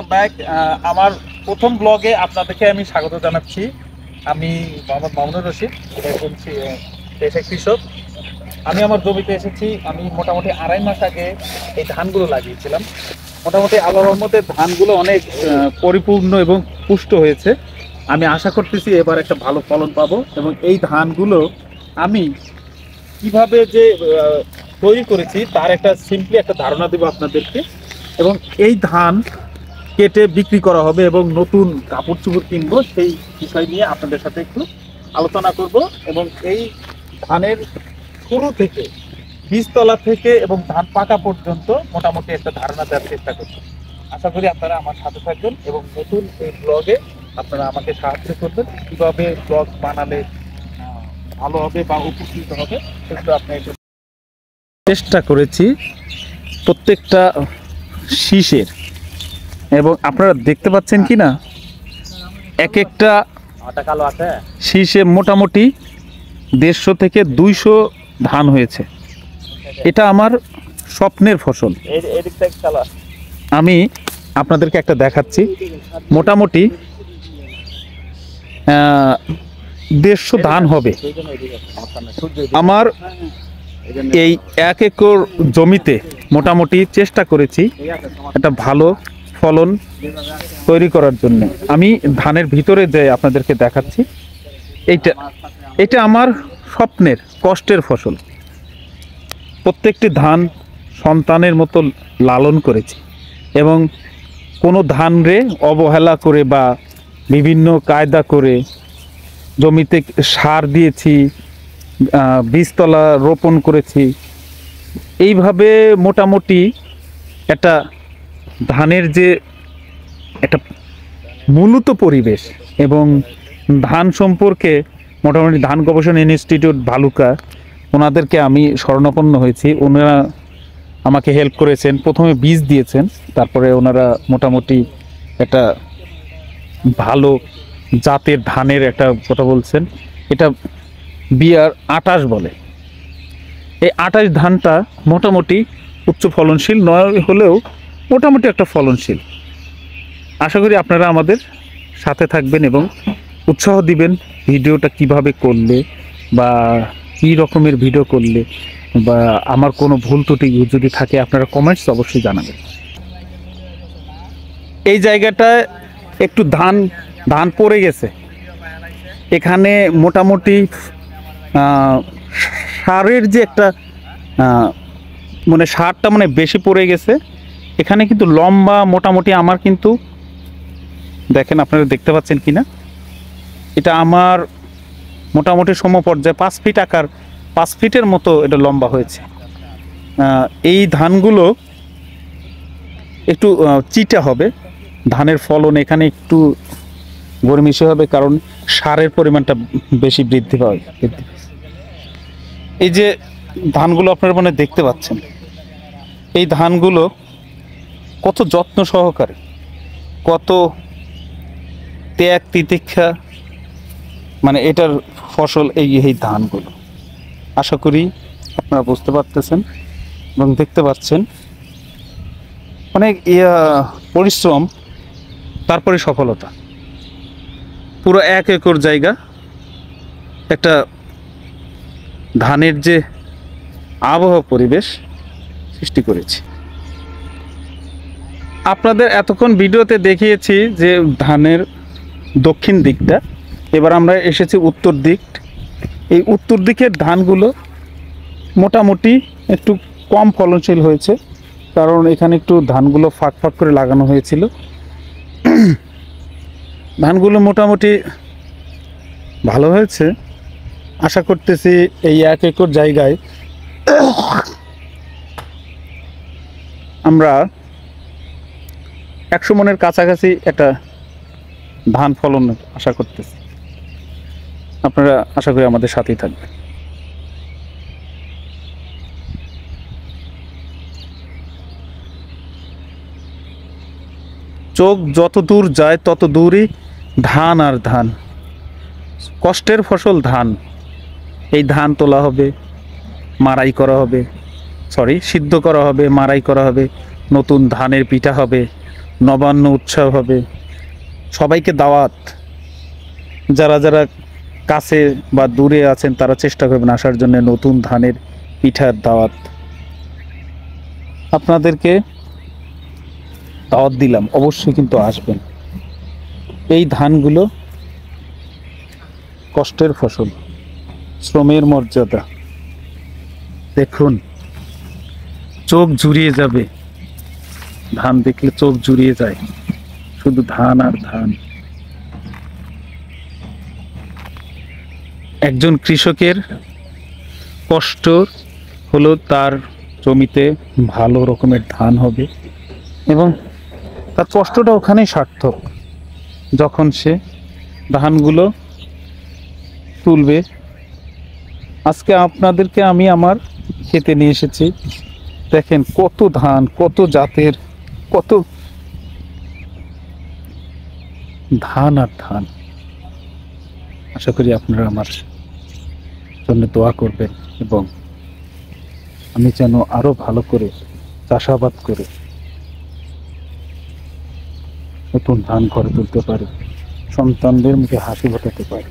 Back আমার প্রথম ব্লগে আপনাদেরকে আমি স্বাগত জানাচ্ছি। আমি মোহাম্মদ মামুনুর রশিদ, বলছি পেশা কৃষক। আমি আমার জমিতে এসেছি। আমি মোটামুটি 2.5 মাস আগে এই ধানগুলো লাগিয়েছিলাম। মোটামুটি আল্লাহর রহমতে ধানগুলো অনেক পরিপূর্ণ এবং পুষ্ট হয়েছে। আমি আশা করতেছি এবার একটা ভালো ফলন পাবো। এবং এই ধানগুলো আমি কিভাবে যে তৈরি করেছি তার একটা সিম্পলি একটা ধারণা দেবো আপনাদেরকে। এবং এই ধান কেটে বিক্রি করা হবে এবং নতুন কাপড় চোপড় কিনবো, সেই বিষয় নিয়ে আপনাদের সাথে একটু আলোচনা করব। এবং এই ধানের শুরু থেকে বীজতলা থেকে এবং ধান পাকা পর্যন্ত মোটামুটি একটা ধারণা দেওয়ার চেষ্টা করব। আশা করি আপনারা আমার সাথে থাকবেন এবং নতুন এই ব্লগে আপনারা আমাকে সাহায্য করবেন, কীভাবে ব্লগ বানালে ভালো হবে বা উপকৃত হবে সেগুলো আপনি চেষ্টা করেছি প্রত্যেকটা শীষের। এবং আপনারা দেখতে পাচ্ছেন কি না, এক একটা শীষে মোটামুটি 150 থেকে 200 ধান হয়েছে। এটা আমার স্বপ্নের ফসল। আমি আপনাদেরকে একটা দেখাচ্ছি, মোটামুটি 150 ধান হবে। আমার এই 1 একর জমিতে মোটামুটি চেষ্টা করেছি একটা ভালো ফলন তৈরি করার জন্য। আমি ধানের ভিতরে যে আপনাদেরকে দেখাচ্ছি, এটা আমার স্বপ্নের কষ্টের ফসল। প্রত্যেকটি ধান সন্তানের মতো লালন করেছি এবং কোনো ধানরে অবহেলা করে বা বিভিন্ন কায়দা করে জমিতে সার দিয়েছি, বীজতলা রোপণ করেছি। এইভাবে মোটামুটি একটা ধানের যে একটা মূলত পরিবেশ এবং ধান সম্পর্কে মোটামুটি ধান গবেষণা ইনস্টিটিউট ভালুকা, ওনাদেরকে আমি শরণাপন্ন হয়েছি। ওনারা আমাকে হেল্প করেছেন, প্রথমে বীজ দিয়েছেন, তারপরে ওনারা মোটামুটি একটা ভালো জাতের ধানের একটা কথা বলছেন। এটা বিআর 28 বলে। এই 28 ধানটা মোটামুটি উচ্চ ফলনশীল নয় হলেও মোটামুটি একটা ফলনশীল। আশা করি আপনারা আমাদের সাথে থাকবেন এবং উৎসাহ দিবেন ভিডিওটা কিভাবে করলে বা কী রকমের ভিডিও করলে, বা আমার কোনো ভুল ত্রুটি যদি থাকে আপনারা কমেন্টস অবশ্যই জানাবেন। এই জায়গাটায় একটু ধান পড়ে গেছে। এখানে মোটামুটি সারের যে একটা মানে সারটা মানে বেশি পড়ে গেছে। এখানে কিন্তু লম্বা মোটামুটি আমার কিন্তু দেখেন, আপনারা দেখতে পাচ্ছেন কি না, এটা আমার মোটামুটি সমপর্যায়ে 5 ফিট আকার, 5 ফিটের মতো এটা লম্বা হয়েছে। এই ধানগুলো একটু চিটা হবে, ধানের ফলন এখানে একটু গরমিশে হবে, কারণ সারের পরিমাণটা বেশি বৃদ্ধি পায়। এই যে ধানগুলো আপনারা মানে দেখতে পাচ্ছেন, এই ধানগুলো কত যত্ন সহকারে, কত ত্যাগ তিতিক্ষা, মানে এটার ফসল এই ধানগুলো। আশা করি আপনারা বুঝতে পারতেছেন এবং দেখতে পাচ্ছেন অনেক পরিশ্রম, তারপরে সফলতা। পুরো 1 একর জায়গা একটা ধানের যে আবহাওয়া পরিবেশ সৃষ্টি করেছি। আপনাদের এতক্ষণ ভিডিওতে দেখিয়েছি যে ধানের দক্ষিণ দিকটা, এবার আমরা এসেছি উত্তর দিক। এই উত্তর দিকের ধানগুলো মোটামুটি একটু কম ফলনশীল হয়েছে, কারণ এখানে একটু ধানগুলো ফাঁক ফাঁক করে লাগানো হয়েছিল। ধানগুলো মোটামুটি ভালো হয়েছে। আশা করতেছি এই 1 একর জায়গায় আমরা 100 মনের কাছাকাছি একটা ধান ফলন আশা করতেছি। আপনারা আশা করি আমাদের সাথেই থাকবেন। চোখ যত দূর যায় তত দূরই ধান আর ধান, কষ্টের ফসল ধান। এই ধান তোলা হবে, মাড়াই করা হবে, সিদ্ধ করা হবে, মাড়াই করা হবে, নতুন ধানের পিঠা হবে, নবান্ন উৎসব হবে, সবাইকে দাওয়াত। যারা যারা কাছে বা দূরে আছেন তারা চেষ্টা করবেন আসার জন্য। নতুন ধানের পিঠার দাওয়াত, আপনাদেরকে দাওয়াত দিলাম, অবশ্যই কিন্তু আসবেন। এই ধানগুলো কষ্টের ফসল, শ্রমের মর্যাদা। দেখুন, চোখ জুড়িয়ে যাবে, ধান দেখলে চোখ জুড়িয়ে যায়, শুধু ধান আর ধান। একজন কৃষকের কষ্ট হলো তার জমিতে ভালো রকমের ধান হবে, এবং তার কষ্টটা ওখানেই সার্থক যখন সে ধানগুলো তুলবে। আজকে আপনাদেরকে আমি আমার খেতে নিয়ে এসেছি। দেখেন কত ধান, কত জাতের, কত ধান আর ধান। আশা করি আপনারা আমার জন্য দোয়া করবেন, এবং আমি যেন আরো ভালো করে চাষাবাদ করে নতুন ধান করে তুলতে পারি, সন্তানদের মুখে হাসি ফোটাতে পারি।